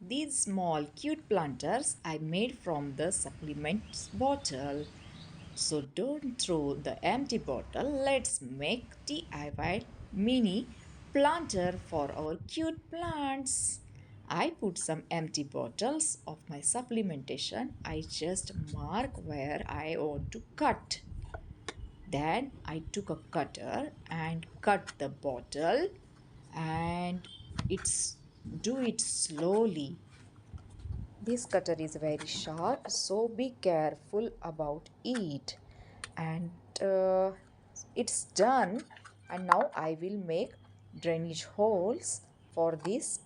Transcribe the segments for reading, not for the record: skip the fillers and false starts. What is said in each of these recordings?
These small cute planters I made from the supplements bottle. So don't throw the empty bottle. Let's make DIY mini planter for our cute plants. I put some empty bottles of my supplementation. I just mark where I want to cut. Then I took a cutter and cut the bottle and it's do it slowly. This cutter is very sharp, so be careful about it. And it's done. And now I will make drainage holes for this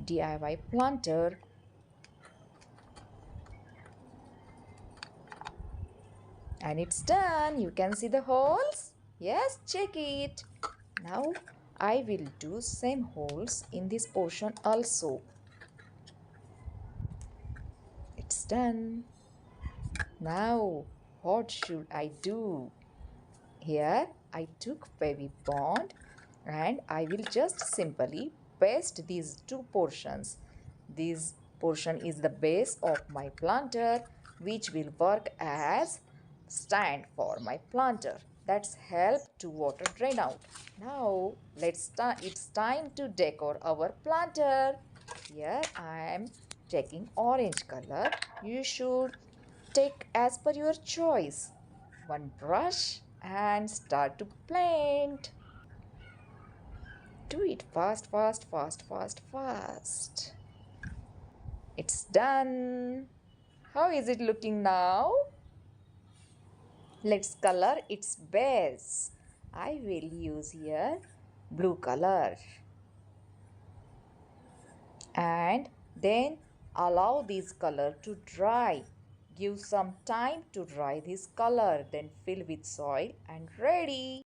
DIY planter. And it's done. You can see the holes. Yes, check it. Now I will do same holes in this portion also. It's done. Now what should I do? Here I took baby bond and I will just simply paste these two portions. This portion is the base of my planter which will work as stand for my planter. That's help to water drain out. Now it's time to decor our planter. Here I am taking orange color. You should take as per your choice. One brush and start to paint. Do it fast, fast, fast, fast, fast. It's done. How is it looking now? Let's color its base. I will use here blue color. And then allow this color to dry. Give some time to dry this color, then fill with soil and ready.